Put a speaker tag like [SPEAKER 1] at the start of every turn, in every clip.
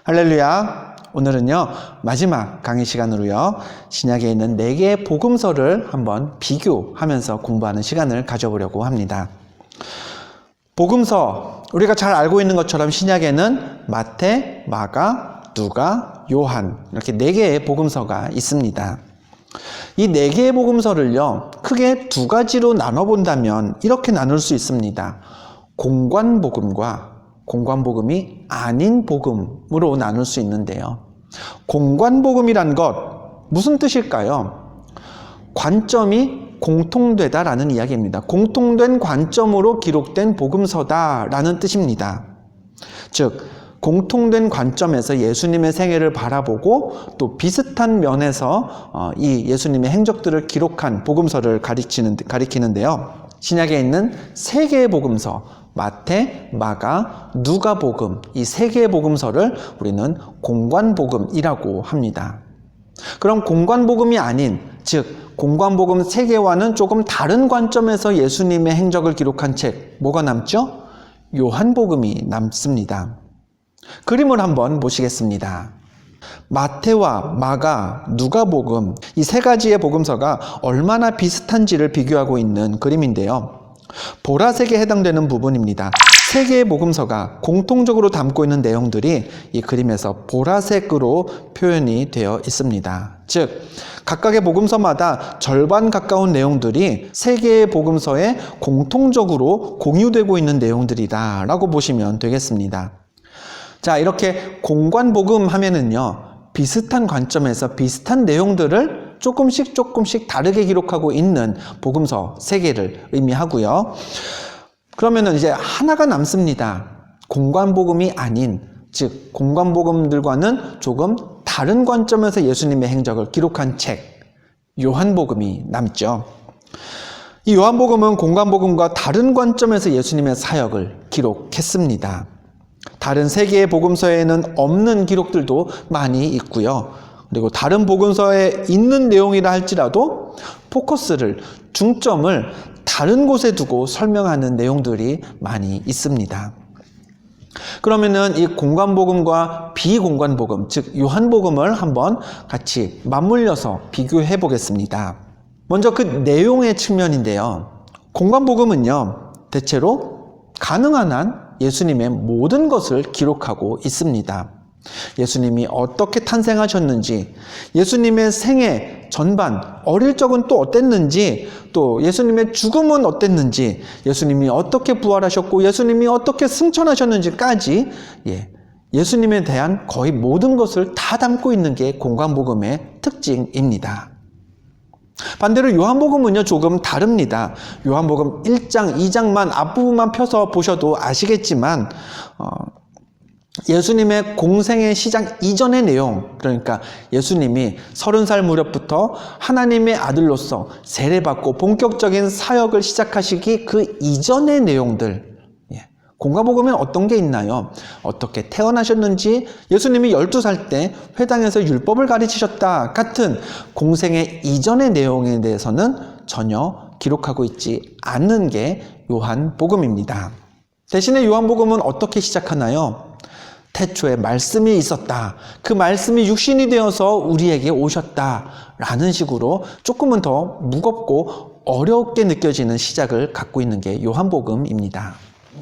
[SPEAKER 1] 할렐루야. 오늘은요 마지막 강의 시간으로요 신약에 있는 4개의 복음서를 한번 비교하면서 공부하는 시간을 가져보려고 합니다. 복음서, 우리가 잘 알고 있는 것처럼 신약에는 마태, 마가, 누가, 요한 이렇게 4개의 복음서가 있습니다. 이 4개의 복음서를요 크게 2가지로 나눠본다면 이렇게 나눌 수 있습니다. 공관복음과 공관복음이 아닌 복음으로 나눌 수 있는데요. 공관복음이란 것 무슨 뜻일까요? 관점이 공통되다라는 이야기입니다. 공통된 관점으로 기록된 복음서다라는 뜻입니다. 즉 공통된 관점에서 예수님의 생애를 바라보고 또 비슷한 면에서 이 예수님의 행적들을 기록한 복음서를 가리키는데요. 신약에 있는 3개의 복음서, 마태, 마가, 누가복음, 이 3개의 복음서를 우리는 공관복음이라고 합니다. 그럼 공관복음이 아닌, 즉 공관복음 3개와는 조금 다른 관점에서 예수님의 행적을 기록한 책, 뭐가 남죠? 요한복음이 남습니다. 그림을 한번 보시겠습니다. 마태와 마가, 누가복음, 이 3가지의 복음서가 얼마나 비슷한지를 비교하고 있는 그림인데요. 보라색에 해당되는 부분입니다. 3개의 복음서가 공통적으로 담고 있는 내용들이 이 그림에서 보라색으로 표현이 되어 있습니다. 즉 각각의 복음서마다 절반 가까운 내용들이 3개의 복음서에 공통적으로 공유되고 있는 내용들이다 라고 보시면 되겠습니다. 자, 이렇게 공관복음 하면은요 비슷한 관점에서 비슷한 내용들을 조금씩 다르게 기록하고 있는 복음서 3개를 의미하고요. 그러면은 이제 하나가 남습니다. 공관복음이 아닌, 즉 공관복음들과는 조금 다른 관점에서 예수님의 행적을 기록한 책, 요한복음이 남죠. 이 요한복음은 공관복음과 다른 관점에서 예수님의 사역을 기록했습니다. 다른 3개의 복음서에는 없는 기록들도 많이 있고요. 그리고 다른 복음서에 있는 내용이라 할지라도 포커스를, 중점을 다른 곳에 두고 설명하는 내용들이 많이 있습니다. 그러면은 이 공관복음과 비공관복음, 즉 요한복음을 한번 같이 맞물려서 비교해 보겠습니다. 먼저 그 내용의 측면인데요. 공관복음은요, 대체로 가능한 한 예수님의 모든 것을 기록하고 있습니다. 예수님이 어떻게 탄생하셨는지, 예수님의 생애 전반, 어릴 적은 또 어땠는지, 또 예수님의 죽음은 어땠는지, 예수님이 어떻게 부활하셨고 예수님이 어떻게 승천하셨는지까지 예수님에 대한 거의 모든 것을 다 담고 있는 게 공관복음의 특징입니다. 반대로 요한복음은요 조금 다릅니다. 요한복음 1장, 2장만 앞부분만 펴서 보셔도 아시겠지만 예수님의 공생의 시작 이전의 내용, 그러니까 예수님이 30살 무렵부터 하나님의 아들로서 세례받고 본격적인 사역을 시작하시기 그 이전의 내용들, 공관복음엔 어떤 게 있나요? 어떻게 태어나셨는지, 예수님이 12살 때 회당에서 율법을 가르치셨다 같은 공생의 이전의 내용에 대해서는 전혀 기록하고 있지 않는 게 요한복음입니다. 대신에 요한복음은 어떻게 시작하나요? 태초에 말씀이 있었다. 그 말씀이 육신이 되어서 우리에게 오셨다. 라는 식으로 조금은 더 무겁고 어렵게 느껴지는 시작을 갖고 있는 게 요한복음입니다.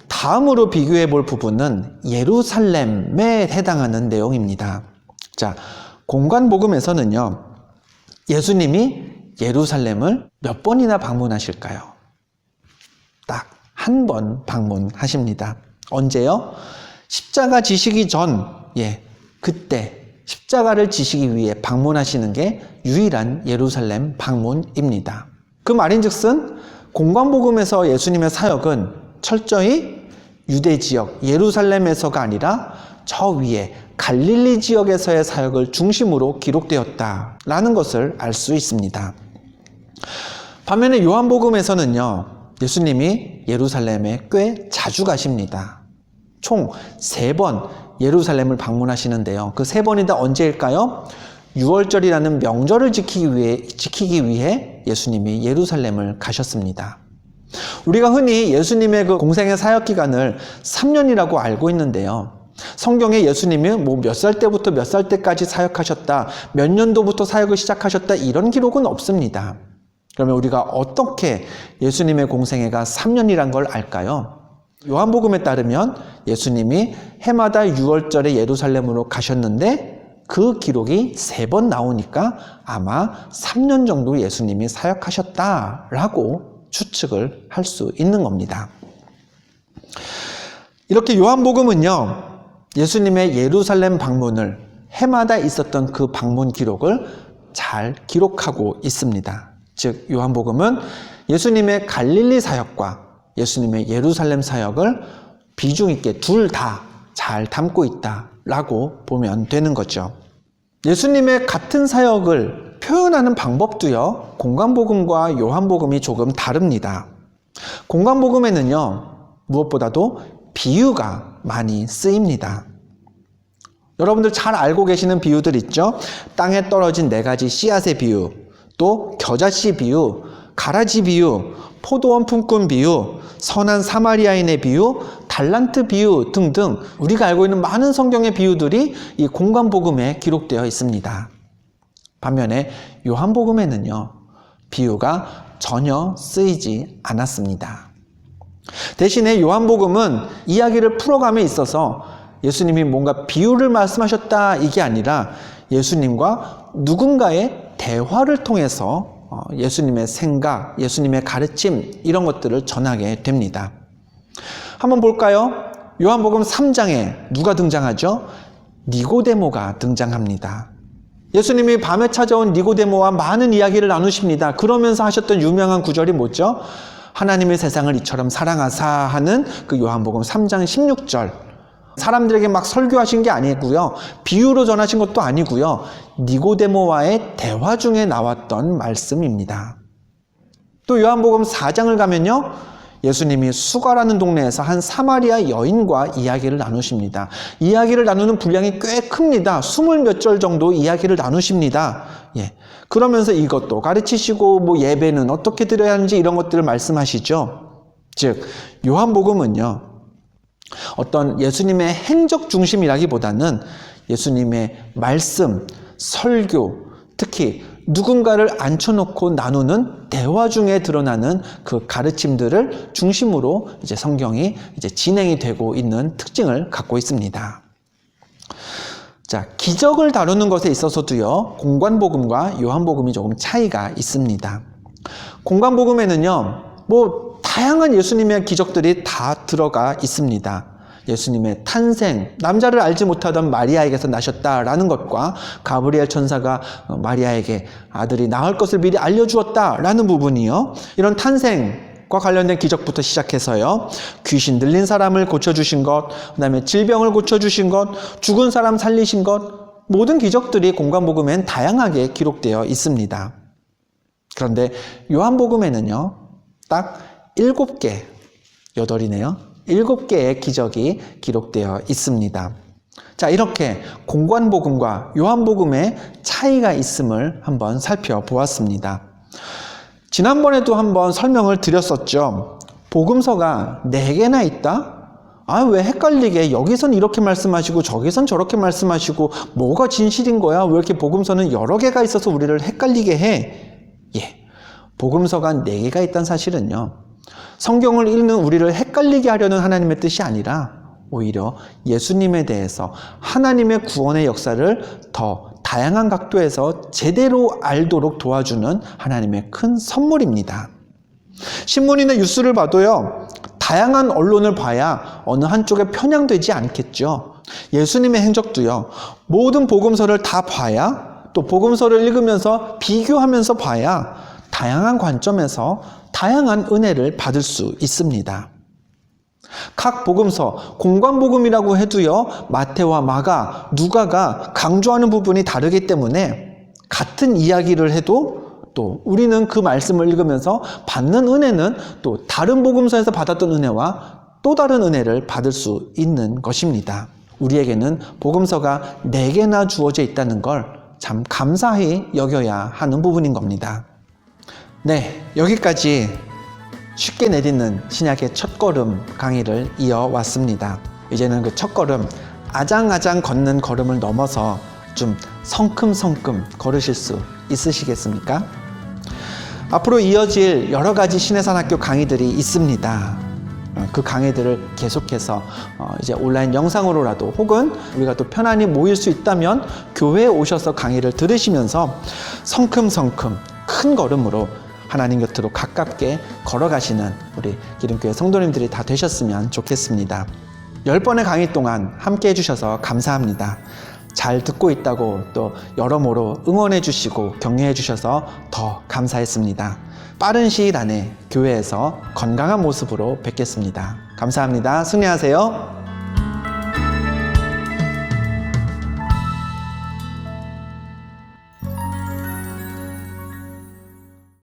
[SPEAKER 1] 다음으로 비교해 볼 부분은 예루살렘에 해당하는 내용입니다. 자, 공관복음에서는요, 예수님이 예루살렘을 몇 번이나 방문하실까요? 딱 한 번 방문하십니다. 언제요? 십자가 지시기 전, 그때 십자가를 지시기 위해 방문하시는 게 유일한 예루살렘 방문입니다. 그 말인즉슨 공관복음에서 예수님의 사역은 철저히 유대 지역 예루살렘에서가 아니라 저 위에 갈릴리 지역에서의 사역을 중심으로 기록되었다라는 것을 알 수 있습니다. 반면에 요한복음에서는요, 예수님이 예루살렘에 꽤 자주 가십니다. 총 3번 예루살렘을 방문하시는데요. 그 3번이 다 언제일까요? 6월절이라는 명절을 지키기 위해 예수님이 예루살렘을 가셨습니다. 우리가 흔히 예수님의 그 공생의 사역 기간을 3년이라고 알고 있는데요. 성경에 예수님이 뭐 몇 살 때부터 몇 살 때까지 사역하셨다, 몇 년도부터 사역을 시작하셨다, 이런 기록은 없습니다. 그러면 우리가 어떻게 예수님의 공생애가 3년이란 걸 알까요? 요한복음에 따르면 예수님이 해마다 6월절에 예루살렘으로 가셨는데 그 기록이 3번 나오니까 아마 3년 정도 예수님이 사역하셨다라고 추측을 할 수 있는 겁니다. 이렇게 요한복음은요, 예수님의 예루살렘 방문을 해마다 있었던 그 방문 기록을 잘 기록하고 있습니다. 즉 요한복음은 예수님의 갈릴리 사역과 예수님의 예루살렘 사역을 비중 있게 둘 다 잘 담고 있다라고 보면 되는 거죠. 예수님의 같은 사역을 표현하는 방법도요, 공관복음과 요한복음이 조금 다릅니다. 공관복음에는요, 무엇보다도 비유가 많이 쓰입니다. 여러분들 잘 알고 계시는 비유들 있죠? 땅에 떨어진 4가지 씨앗의 비유, 또 겨자씨 비유, 가라지 비유, 포도원 품꾼 비유, 선한 사마리아인의 비유, 달란트 비유 등등 우리가 알고 있는 많은 성경의 비유들이 이 공관복음에 기록되어 있습니다. 반면에 요한복음에는요, 비유가 전혀 쓰이지 않았습니다. 대신에 요한복음은 이야기를 풀어감에 있어서 예수님이 뭔가 비유를 말씀하셨다 이게 아니라 예수님과 누군가의 대화를 통해서 예수님의 생각, 예수님의 가르침 이런 것들을 전하게 됩니다. 한번 볼까요? 요한복음 3장에 누가 등장하죠? 니고데모가 등장합니다. 예수님이 밤에 찾아온 니고데모와 많은 이야기를 나누십니다. 그러면서 하셨던 유명한 구절이 뭐죠? 하나님의 세상을 이처럼 사랑하사 하는 그 요한복음 3장 16절. 사람들에게 막 설교하신 게 아니고요, 비유로 전하신 것도 아니고요, 니고데모와의 대화 중에 나왔던 말씀입니다. 또 요한복음 4장을 가면요, 예수님이 수가라는 동네에서 한 사마리아 여인과 이야기를 나누십니다. 이야기를 나누는 분량이 꽤 큽니다. 20 몇 절 정도 이야기를 나누십니다. 그러면서 이것도 가르치시고 뭐 예배는 어떻게 드려야 하는지 이런 것들을 말씀하시죠. 즉 요한복음은요, 어떤 예수님의 행적 중심이라기보다는 예수님의 말씀, 설교, 특히 누군가를 앉혀놓고 나누는 대화 중에 드러나는 그 가르침들을 중심으로 이제 성경이 이제 진행이 되고 있는 특징을 갖고 있습니다. 자, 기적을 다루는 것에 있어서도요, 공관복음과 요한복음이 조금 차이가 있습니다. 공관복음에는요, 다양한 예수님의 기적들이 다 들어가 있습니다. 예수님의 탄생, 남자를 알지 못하던 마리아에게서 나셨다라는 것과 가브리엘 천사가 마리아에게 아들이 낳을 것을 미리 알려주었다라는 부분이요, 이런 탄생과 관련된 기적부터 시작해서요, 귀신 들린 사람을 고쳐주신 것, 그 다음에 질병을 고쳐주신 것, 죽은 사람 살리신 것, 모든 기적들이 공관복음엔 다양하게 기록되어 있습니다. 그런데 요한복음에는요, 딱 7개, 8이네요. 7개의 기적이 기록되어 있습니다. 자, 이렇게 공관복음과 요한복음의 차이가 있음을 한번 살펴보았습니다. 지난번에도 한번 설명을 드렸었죠. 복음서가 4개나 있다? 왜 헷갈리게 여기선 이렇게 말씀하시고 저기선 저렇게 말씀하시고 뭐가 진실인 거야? 왜 이렇게 복음서는 여러 개가 있어서 우리를 헷갈리게 해? 복음서가 4개가 있다는 사실은요, 성경을 읽는 우리를 헷갈리게 하려는 하나님의 뜻이 아니라 오히려 예수님에 대해서 하나님의 구원의 역사를 더 다양한 각도에서 제대로 알도록 도와주는 하나님의 큰 선물입니다. 신문이나 뉴스를 봐도요, 다양한 언론을 봐야 어느 한쪽에 편향되지 않겠죠. 예수님의 행적도요, 모든 복음서를 다 봐야, 또 복음서를 읽으면서 비교하면서 봐야 다양한 관점에서 다양한 은혜를 받을 수 있습니다. 각 복음서, 공관복음이라고 해도요, 마태와 마가, 누가가 강조하는 부분이 다르기 때문에 같은 이야기를 해도 또 우리는 그 말씀을 읽으면서 받는 은혜는 또 다른 복음서에서 받았던 은혜와 또 다른 은혜를 받을 수 있는 것입니다. 우리에게는 복음서가 4개나 주어져 있다는 걸 참 감사히 여겨야 하는 부분인 겁니다. 네, 여기까지 쉽게 내딛는 신약의 첫걸음 강의를 이어왔습니다. 이제는 그 첫걸음 아장아장 걷는 걸음을 넘어서 좀 성큼성큼 걸으실 수 있으시겠습니까? 앞으로 이어질 여러 가지 신해산학교 강의들이 있습니다. 그 강의들을 계속해서 이제 온라인 영상으로라도 혹은 우리가 또 편안히 모일 수 있다면 교회에 오셔서 강의를 들으시면서 성큼성큼 큰 걸음으로 하나님 곁으로 가깝게 걸어가시는 우리 기름교회 성도님들이 다 되셨으면 좋겠습니다. 10번의 강의 동안 함께 해주셔서 감사합니다. 잘 듣고 있다고 또 여러모로 응원해 주시고 격려해 주셔서 더 감사했습니다. 빠른 시일 안에 교회에서 건강한 모습으로 뵙겠습니다. 감사합니다. 승리하세요.